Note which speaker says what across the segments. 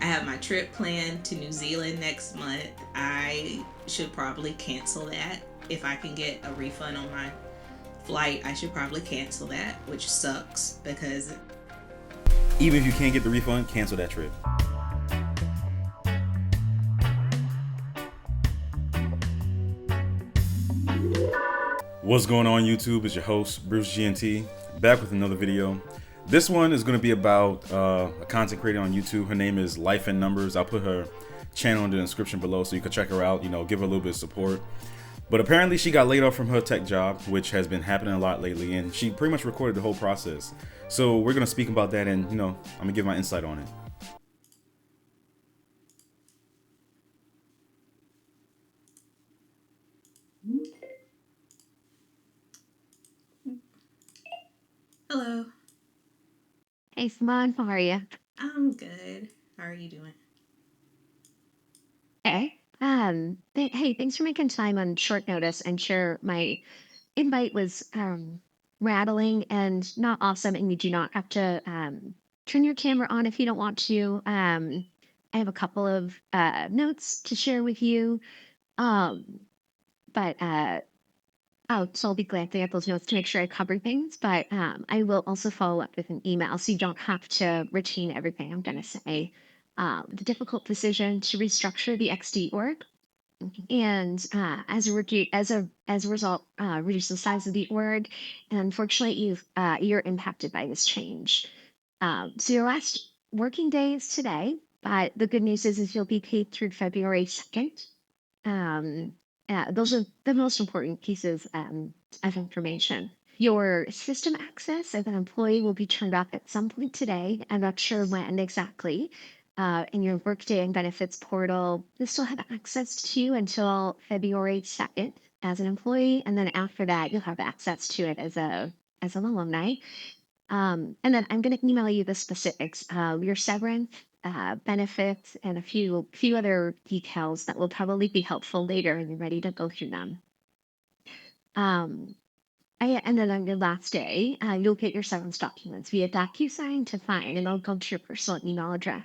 Speaker 1: I have my trip planned to New Zealand next month. I should probably cancel that. If I can get a refund on my flight, I should probably cancel that, which sucks because
Speaker 2: Even if you can't get the refund, cancel that trip. What's going on YouTube? It's your host, Bruce GNT, back with another video. This one is going to be about a content creator on YouTube. Her name is Life in Numbers. I'll put her channel in the description below so you can check her out, give her a little bit of support. But apparently she got laid off from her tech job, which has been happening a lot lately, and she pretty much recorded the whole process. So we're going to speak about that, and I'm going to give my insight on it.
Speaker 1: hello,
Speaker 3: Hey Simone, how are you?
Speaker 1: I'm good. How are you doing?
Speaker 3: Hey. Hey, thanks for making time on short notice. And sure, my invite was rattling and not awesome, and you do not have to turn your camera on if you don't want to. I have a couple of notes to share with you. Um, so I'll be glancing at those notes to make sure I cover things, but I will also follow up with an email so you don't have to retain everything I'm going to say. The difficult decision to restructure the XD org and as a result, reduce the size of the org. And unfortunately, you're impacted by this change. So your last working day is today, but the good news is you'll be paid through February 2nd. Um, those are the most important pieces of information. Your system access as an employee will be turned off at some point today. I'm not sure when exactly. In your Workday and Benefits portal, you still have access to until February 2nd as an employee, and then after that, you'll have access to it as an alumni. And then I'm going to email you the specifics, your severance, benefits, and a few other details that will probably be helpful later, and you're ready to go through them. And then on your last day, you'll get your severance documents via DocuSign to sign, and they'll go to your personal email address.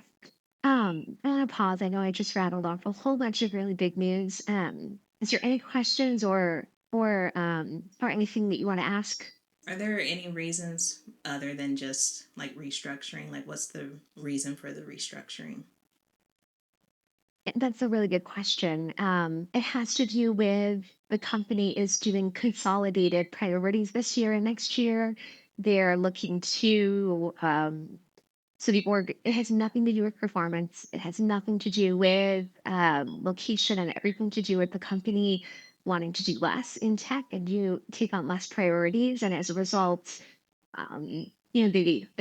Speaker 3: I'm gonna pause. I know I just rattled off a whole bunch of really big news. Is there any questions or anything that you want to ask?
Speaker 1: Are there any reasons other than just like restructuring? Like, what's the reason for the restructuring?
Speaker 3: That's a really good question. It has to do with the company is doing consolidated priorities this year and next year. They're looking to, so the org, it has nothing to do with performance. It has nothing to do with location and everything to do with the company wanting to do less in tech and do take on less priorities. And as a result, the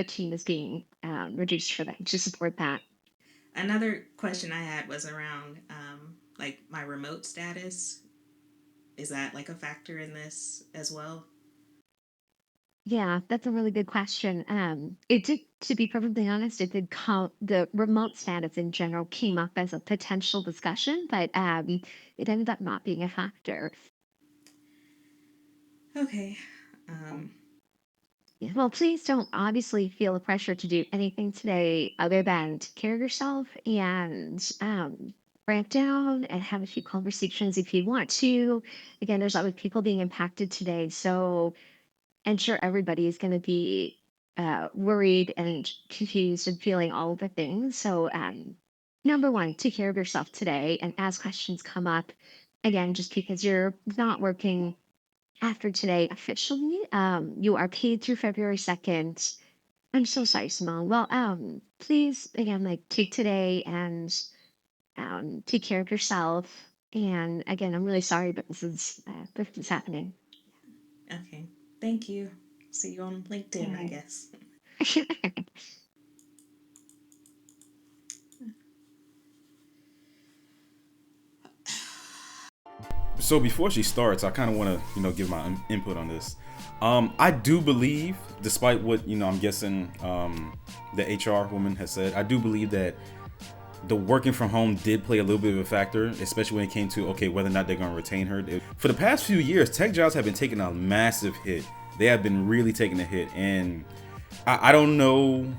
Speaker 3: team is being reduced for that to support that.
Speaker 1: Another question I had was around like my remote status. Is that like a factor in this as well?
Speaker 3: Yeah, that's a really good question. It did, to be perfectly honest, it did come, the remote status in general came up as a potential discussion, but it ended up not being a factor.
Speaker 1: Okay. Um,
Speaker 3: Yeah, well, please don't obviously feel the pressure to do anything today other than take care of yourself and ramp down and have a few conversations if you want to. Again, there's other people being impacted today, so and sure everybody is going to be worried and confused and feeling all of the things. So, number one, take care of yourself today. And as questions come up, again, just because you're not working after today officially, you are paid through February 2nd. I'm so sorry, Simone. Well, please, again, like take today and take care of yourself. And again, I'm really sorry, but this is happening.
Speaker 1: okay. Thank you. See you on LinkedIn, I guess.
Speaker 2: So before she starts, I kind of want to, give my input on this. I do believe, despite what I'm guessing, the HR woman has said, I do believe that the working from home did play a little bit of a factor, especially when it came to whether or not they're going to retain her. For the past few years, tech jobs have been taking a massive hit. They have been really taking a hit, and I don't know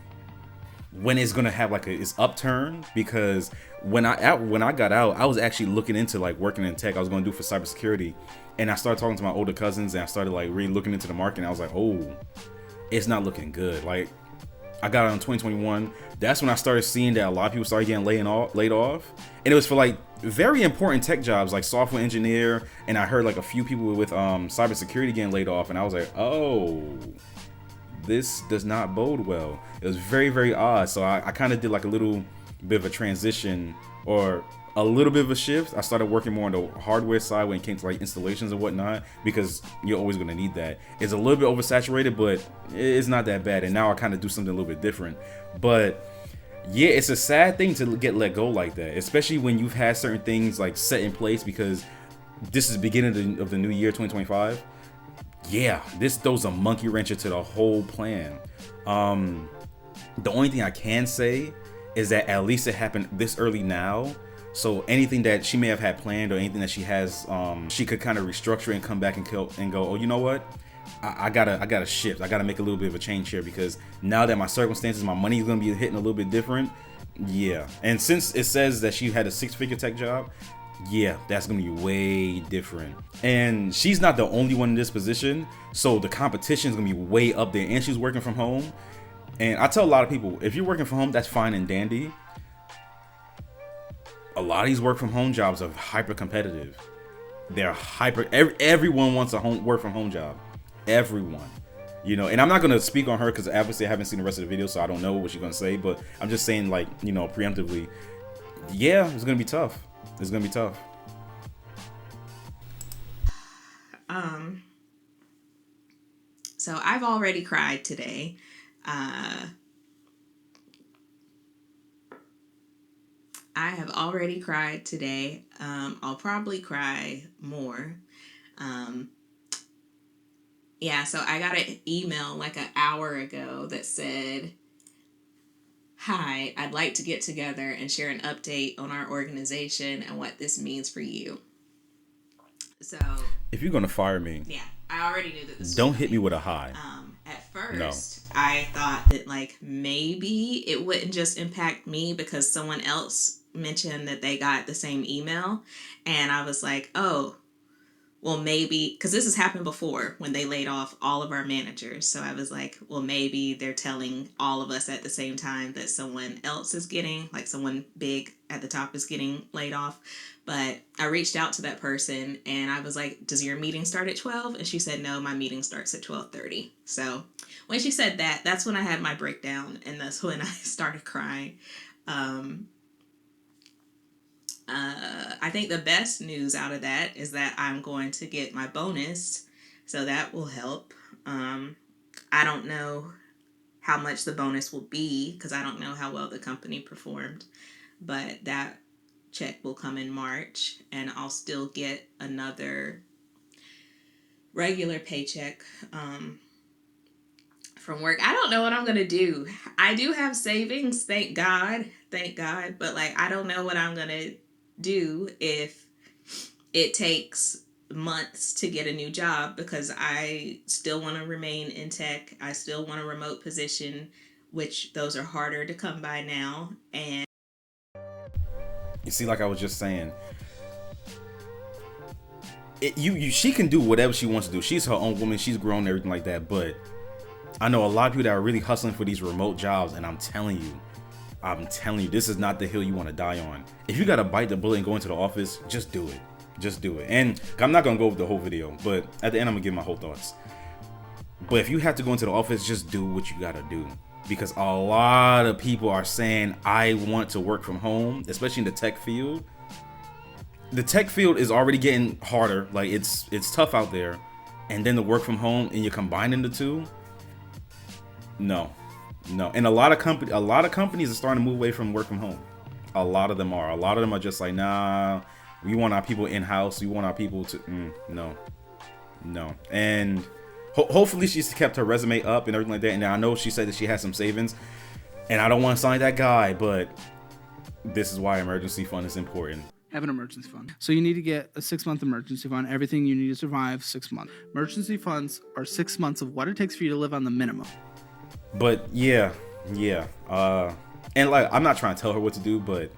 Speaker 2: when it's gonna have like its upturn, because when I got out, I was actually looking into like working in tech. I was gonna do for cybersecurity, and I started talking to my older cousins, and I started like really looking into the market, and I was like, oh, it's not looking good. Like, I got out in 2021. That's when I started seeing that a lot of people started getting laid off, and it was for like very important tech jobs like software engineer, and I heard like a few people with cybersecurity getting laid off, and I was like, oh, this does not bode well. It was very, very odd. So I kind of did like a little bit of a transition, or a little bit of a shift. I started working more on the hardware side when it came to like installations and whatnot, because you're always going to need that. It's a little bit oversaturated, but it's not that bad. And now I kind of do something a little bit different. But yeah, it's a sad thing to get let go like that, especially when you've had certain things like set in place, because this is the beginning of the new year, 2025. Yeah, this throws a monkey wrench into the whole plan. The only thing I can say is that at least it happened this early now. So anything that she may have had planned, or anything that she has, she could kind of restructure and come back and go, oh, you know what? I gotta shift. I gotta make a little bit of a change here, because now that my circumstances, my money is gonna be hitting a little bit different. Yeah, and since it says that she had a 6-figure tech job, yeah, that's gonna be way different. And she's not the only one in this position, so the competition is gonna be way up there. And she's working from home. And I tell a lot of people, if you're working from home, that's fine and dandy. A lot of these work from home jobs are hyper competitive. They're hyper. Everyone wants a work from home job. Everyone. You know, and I'm not gonna speak on her because obviously I haven't seen the rest of the video, so I don't know what she's gonna say. But I'm just saying, like, you know, preemptively, yeah, it's gonna be tough. It's gonna be tough.
Speaker 1: So I've already cried today. I have already cried today. I'll probably cry more. Yeah, so I got an email like an hour ago that said, "Hi, I'd like to get together and share an update on our organization and what this means for you." So,
Speaker 2: if you're gonna fire me,
Speaker 1: yeah, I already knew that this
Speaker 2: don't hit me with a hi.
Speaker 1: At first,
Speaker 2: No.
Speaker 1: I thought that like maybe it wouldn't just impact me because someone else mentioned that they got the same email, and I was like, oh, well, maybe, because this has happened before when they laid off all of our managers. So I was like, well, maybe they're telling all of us at the same time that someone else is getting, like someone big at the top is getting laid off. But I reached out to that person and I was like, does your meeting start at 12? And she said, no, my meeting starts at 12:30. So when she said that, that's when I had my breakdown, and that's when I started crying. I think the best news out of that is that I'm going to get my bonus, so that will help. I don't know how much the bonus will be because I don't know how well the company performed, but that check will come in March, and I'll still get another regular paycheck from work. I don't know what I'm going to do. I do have savings, thank God, but like I don't know what I'm going to do if it takes months to get a new job, because I still want to remain in tech. I still want a remote position, which those are harder to come by now. And
Speaker 2: you see, like I was just saying, she can do whatever she wants to do. She's her own woman. She's grown and everything like that. But I know a lot of people that are really hustling for these remote jobs, and I'm telling you, this is not the hill you want to die on. If you got to bite the bullet and go into the office, just do it. Just do it. And I'm not going to go over the whole video, but at the end, I'm going to give my whole thoughts. But if you have to go into the office, just do what you got to do. Because a lot of people are saying, I want to work from home, especially in the tech field. The tech field is already getting harder. Like, it's tough out there. And then the work from home, and you're combining the two. No. And a lot of companies are starting to move away from work from home. A lot of them are just like, nah, we want our people in-house. We want our people to, no. And hopefully she's kept her resume up and everything like that. And I know she said that she has some savings, and I don't want to sound like that guy, but this is why emergency fund is important.
Speaker 4: Have an emergency fund. So you need to get a 6-month emergency fund, everything you need to survive 6 months. Emergency funds are 6 months of what it takes for you to live on the minimum.
Speaker 2: But yeah. And like, I'm not trying to tell her what to do, but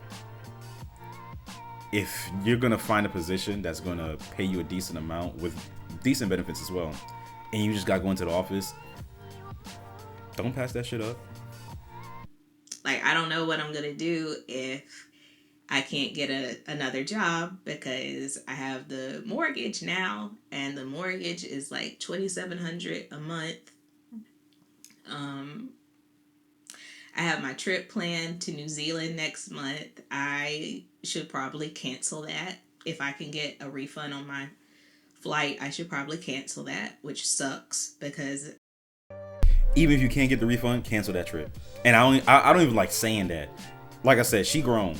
Speaker 2: if you're gonna find a position that's gonna pay you a decent amount with decent benefits as well, and you just gotta go into the office, don't pass that shit up.
Speaker 1: Like, I don't know what I'm gonna do if I can't get another job, because I have the mortgage now, and the mortgage is like $2,700 a month. Um, I have my trip planned to New Zealand next month. I should probably cancel that. If I can get a refund on my flight, I should probably cancel that, which sucks because
Speaker 2: Even if you can't get the refund, cancel that trip. And I don't even like saying that. Like I said, she grown.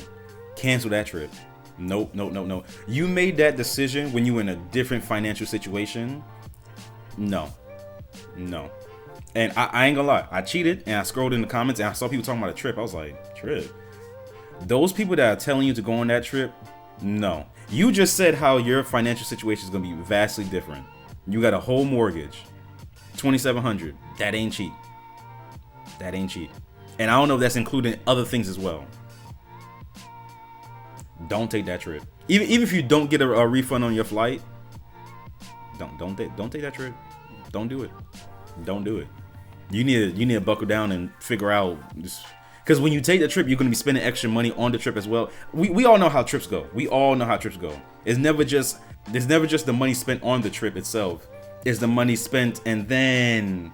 Speaker 2: Cancel that trip. Nope, nope, nope, nope. You made that decision when you were in a different financial situation. No. No. And I ain't gonna lie, I cheated and I scrolled in the comments and I saw people talking about a trip. I was like, trip? Those people that are telling you to go on that trip, no. You just said how your financial situation is gonna be vastly different. You got a whole mortgage, $2,700. That ain't cheap. That ain't cheap. And I don't know if that's including other things as well. Don't take that trip. Even if you don't get a refund on your flight, don't take that trip. Don't do it. Don't do it. You need to buckle down and figure out this, because when you take the trip, you're gonna be spending extra money on the trip as well. We all know how trips go. We all know how trips go. There's never just the money spent on the trip itself. It's the money spent and then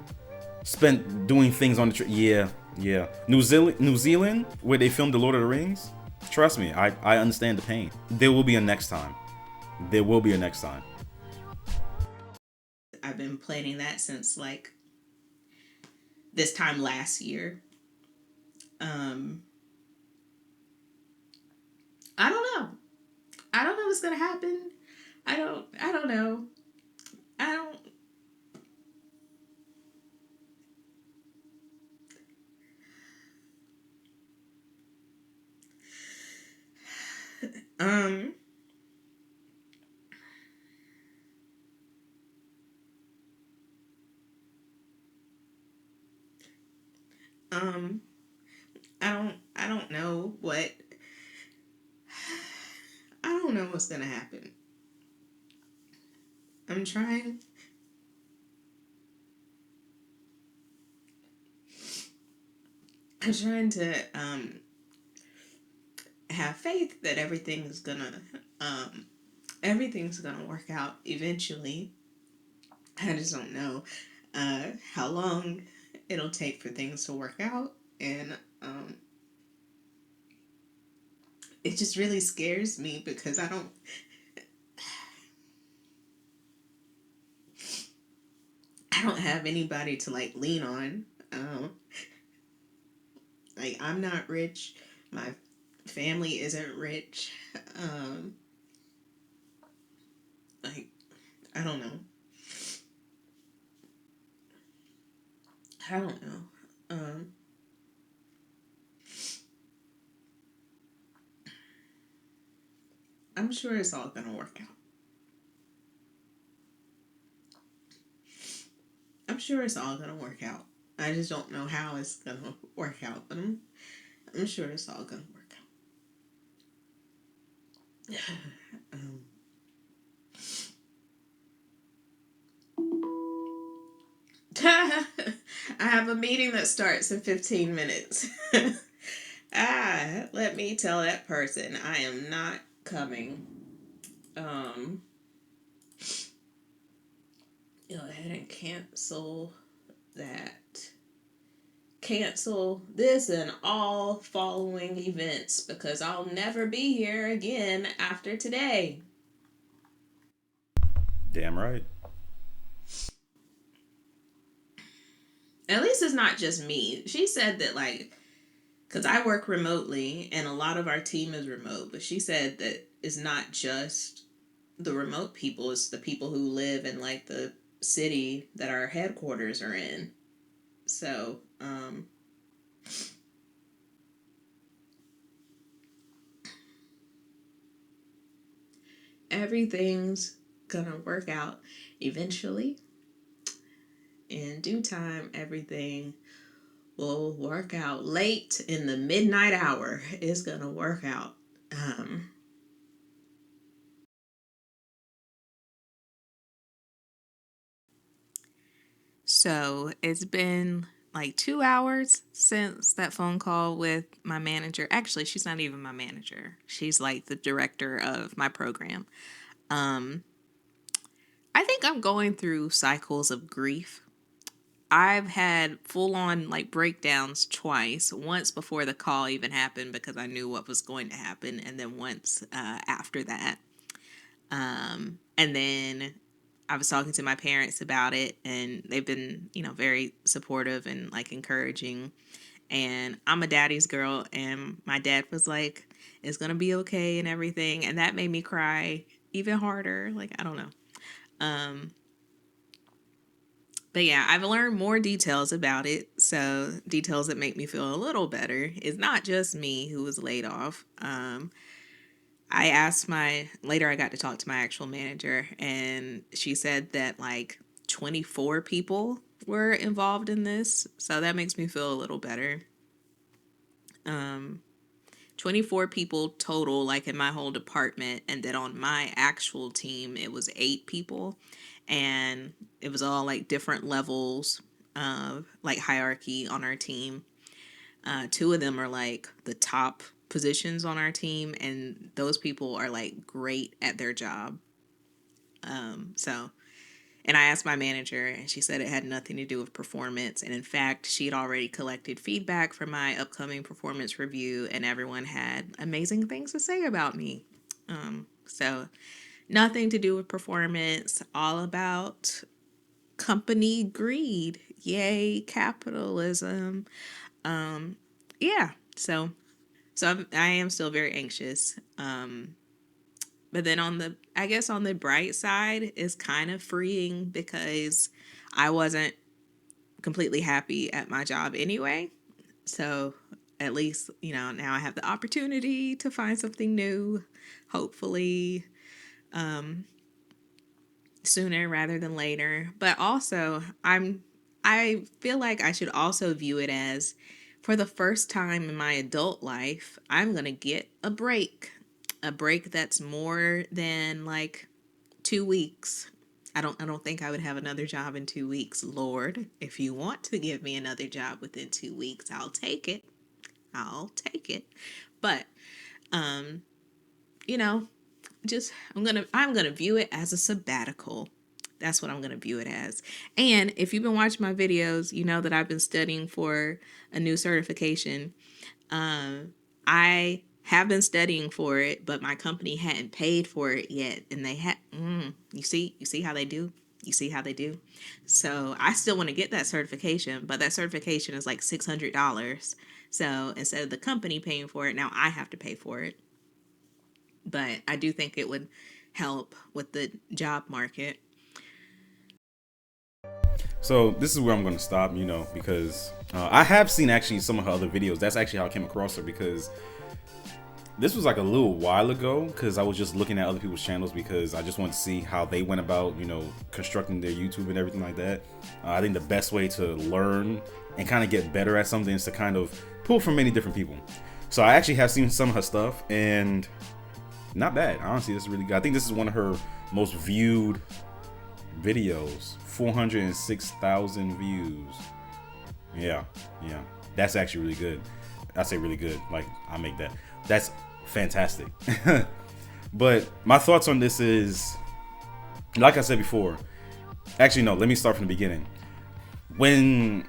Speaker 2: spent doing things on the trip. Yeah. New Zealand, where they filmed The Lord of the Rings. Trust me, I understand the pain. There will be a next time. There will be a next time.
Speaker 1: I've been planning that since like this time last year. I don't know. I don't know what's gonna happen. I don't know. I don't. Um. Um. I don't know what. I don't know what's gonna happen. I'm trying. I'm trying to have faith that everything's gonna work out eventually. I just don't know how long it'll take for things to work out, and it just really scares me because I don't have anybody to like lean on. Like, I'm not rich. My family isn't rich. Like, I don't know. I don't know. I'm sure it's all gonna work out. I'm sure it's all gonna work out. I just don't know how it's gonna work out, but I'm sure it's all gonna work out. um, I have a meeting that starts in 15 minutes. Let me tell that person I am not coming. Go ahead and cancel that. Cancel this and all following events because I'll never be here again after today.
Speaker 2: Damn right.
Speaker 1: At least it's not just me. She said that, like, because I work remotely and a lot of our team is remote, but she said that it's not just the remote people, it's the people who live in like the city that our headquarters are in. So, everything's gonna work out eventually. In due time, everything will work out late in the midnight hour. It's going to work out. So it's been like 2 hours since that phone call with my manager. Actually, she's not even my manager. She's like the director of my program. Um, I think I'm going through cycles of grief. I've had full on like breakdowns twice. Once before the call even happened because I knew what was going to happen, and then once after that. And then I was talking to my parents about it, and they've been, very supportive and like encouraging. And I'm a daddy's girl, and my dad was like, "It's gonna be okay" and everything, and that made me cry even harder. Like, I don't know. Um, but yeah, I've learned more details about it. So details that make me feel a little better. It's not just me who was laid off. Later I got to talk to my actual manager, and she said that like 24 people were involved in this. So that makes me feel a little better. 24 people total, like in my whole department. And then on my actual team, it was 8 people. And it was all like different levels of like hierarchy on our team. 2 of them are like the top positions on our team, and those people are like great at their job. And I asked my manager, and she said it had nothing to do with performance. And in fact, she had already collected feedback from my upcoming performance review, and everyone had amazing things to say about me. So nothing to do with performance, all about company greed. Yay, capitalism. Yeah. I am still very anxious. But then on the bright side, is kind of freeing because I wasn't completely happy at my job anyway. So at least, now I have the opportunity to find something new, hopefully sooner rather than later. But also, I feel like I should also view it as, for the first time in my adult life, I'm going to get a break. A break that's more than like 2 weeks. I don't think I would have another job in 2 weeks. Lord, if you want to give me another job within 2 weeks, I'll take it. I'll take it. But you know, just I'm gonna view it as a sabbatical. That's what I'm gonna view it as. And if you've been watching my videos, you know that I've been studying for a new certification. I have been studying for it, but my company hadn't paid for it yet, and they had. You see how they do. You see how they do. So I still want to get that certification, but that certification is like $600. So instead of the company paying for it, now I have to pay for it. But I do think it would help with the job market.
Speaker 2: So this is where I'm going to stop, because I have seen actually some of her other videos. That's actually how I came across her, because this was like a little while ago, because I was just looking at other people's channels because I just wanted to see how they went about, constructing their YouTube and everything like that. I think the best way to learn and kind of get better at something is to kind of pull from many different people. So I actually have seen some of her stuff, and not bad. Honestly, this is really good. I think this is one of her most viewed videos. 406,000 views. Yeah. That's actually really good. I say really good. Like, I make that. That's fantastic. But my thoughts on this is, like I said before, actually, no, let me start from the beginning. When,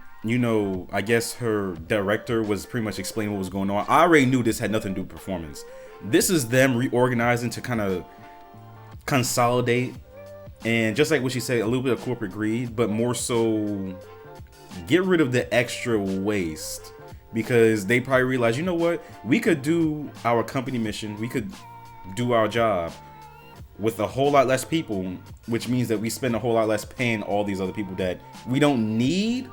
Speaker 2: I guess her director was pretty much explaining what was going on, I already knew this had nothing to do with performance. This is them reorganizing to kind of consolidate, and just like what she said, a little bit of corporate greed, but more so get rid of the extra waste, because they probably realize, what, we could do our company mission, we could do our job with a whole lot less people, which means that we spend a whole lot less paying all these other people that we don't need,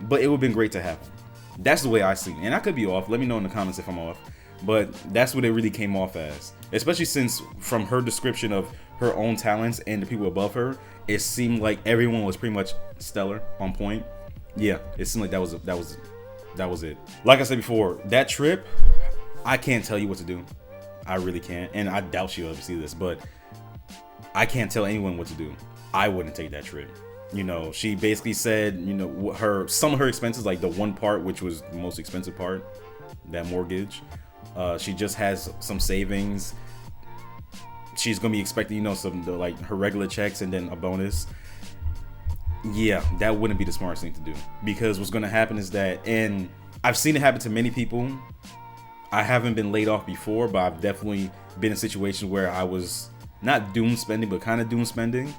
Speaker 2: but it would have been great to have them. That's the way I see it. And I could be off. Let me know in the comments if I'm off. But that's what it really came off as. Especially since from her description of her own talents and the people above her, it seemed like everyone was pretty much stellar, on point. Yeah, it seemed like that was That was it. Like I said before, that trip, I can't tell you what to do. I really can't. And I doubt she'll ever see this, but I can't tell anyone what to do. I wouldn't take that trip. You know, she basically said, you know, some of her expenses, like the one part, which was the most expensive part, that mortgage, she just has some savings. She's gonna be expecting, you know, like her regular checks and then a bonus. Yeah, that wouldn't be the smartest thing to do, because what's gonna happen is that, and I've seen it happen to many people. I haven't been laid off before, but I've definitely been in situations where I was not doom spending, but kind of doom spending.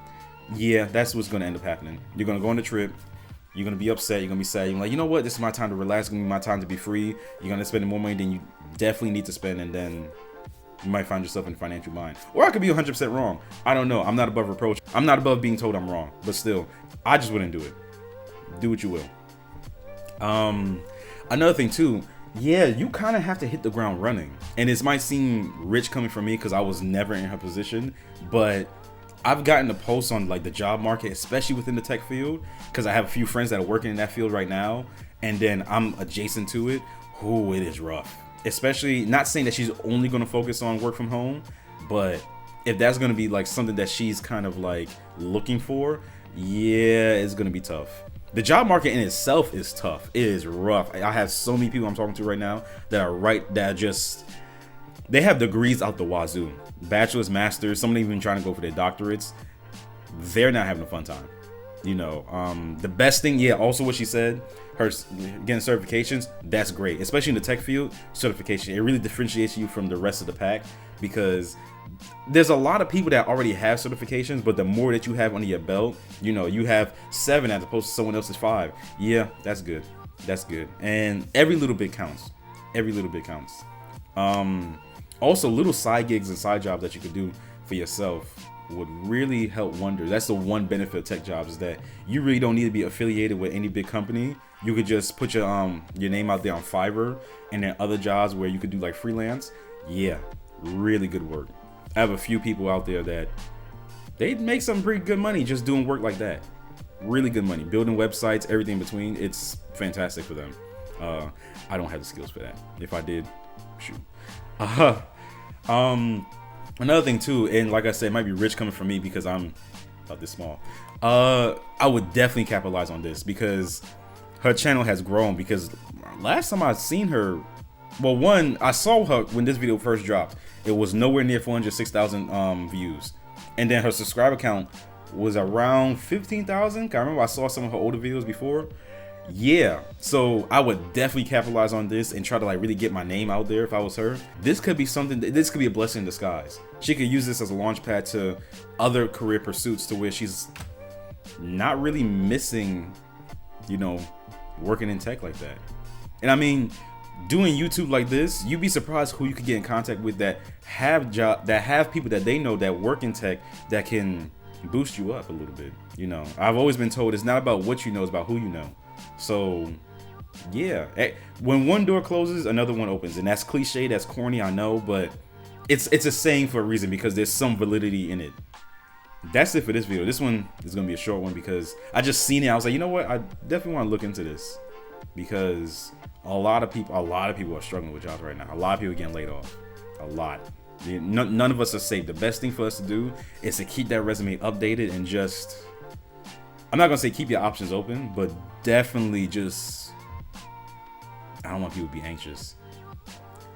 Speaker 2: Yeah, that's what's gonna end up happening. You're gonna go on the trip. You're gonna be upset. You're gonna be sad. You're like, you know what? This is my time to relax. It's gonna be my time to be free. You're gonna spend more money than you definitely need to spend, and then you might find yourself in a financial bind. Or I could be 100% wrong. I don't know. I'm not above reproach. I'm not above being told I'm wrong. But still, I just wouldn't do it. Do what you will. Another thing too. Yeah, you kind of have to hit the ground running. And this might seem rich coming from me because I was never in her position, but I've gotten a post on like the job market, especially within the tech field, because I have a few friends that are working in that field right now, and then I'm adjacent to it. Ooh, it is rough. Especially, not saying that she's only going to focus on work from home, but if that's going to be like something that she's kind of like looking for, yeah, it's going to be tough. The job market in itself is tough. It is rough. I have so many people I'm talking to right now they have degrees out the wazoo. Bachelor's, masters, some even trying to go for their doctorates. They're not having a fun time. You know, the best thing, yeah, also what she said, her getting certifications, that's great. Especially in the tech field, certification, it really differentiates you from the rest of the pack, because there's a lot of people that already have certifications, but the more that you have under your belt, you know, you have 7 as opposed to someone else's 5. Yeah, that's good. That's good. And every little bit counts. Every little bit counts. Also, little side gigs and side jobs that you could do for yourself would really help wonders. That's the one benefit of tech jobs, is that you really don't need to be affiliated with any big company. You could just put your name out there on Fiverr, and then other jobs where you could do like freelance. Yeah, really good work. I have a few people out there that they make some pretty good money just doing work like that. Really good money, building websites, everything in between. It's fantastic for them. I don't have the skills for that. If I did, shoot. Another thing too, and like I said, it might be rich coming from me because I'm about this small. I would definitely capitalize on this because her channel has grown. Because last time I seen her, well, one, I saw her when this video first dropped. It was nowhere near 406,000 views, and then her subscriber count was around 15,000. I remember I saw some of her older videos before. Yeah, so I would definitely capitalize on this and try to like really get my name out there if I was her. This could be something, this could be a blessing in disguise. She could use this as a launch pad to other career pursuits, to where she's not really missing, you know, working in tech like that. And I mean, doing YouTube like this, you'd be surprised who you could get in contact with that have people that they know that work in tech that can boost you up a little bit. You know, I've always been told it's not about what you know, it's about who you know. So yeah, when one door closes, another one opens. And that's cliche, that's corny, I know, but it's a saying for a reason, because there's some validity in it. That's it for this video. This one is gonna be a short one because I just seen it. I was like, you know what, I definitely want to look into this, because a lot of people are struggling with jobs right now. A lot of people are getting laid off. A lot. None of us are safe. The best thing for us to do is to keep that resume updated and just, I'm not gonna say keep your options open, but definitely just, I don't want people to be anxious.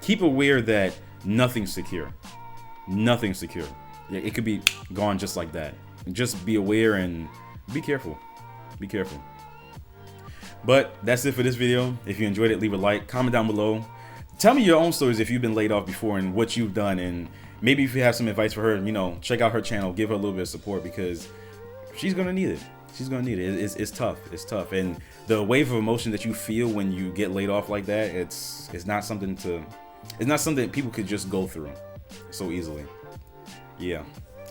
Speaker 2: Keep aware that nothing's secure. Nothing's secure. It could be gone just like that. Just be aware and be careful. Be careful. But that's it for this video. If you enjoyed it, leave a like, comment down below. Tell me your own stories if you've been laid off before and what you've done, and maybe if you have some advice for her, you know, check out her channel, give her a little bit of support, because she's gonna need it. She's gonna need it. It's tough. It's tough, and the wave of emotion that you feel when you get laid off like that, it's not something that people could just go through so easily. Yeah,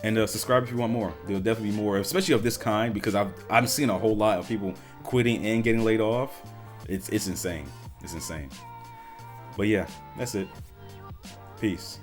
Speaker 2: and subscribe if you want more. There'll definitely be more, especially of this kind, because I'm seeing a whole lot of people quitting and getting laid off. It's insane. It's insane. But yeah, that's it. Peace.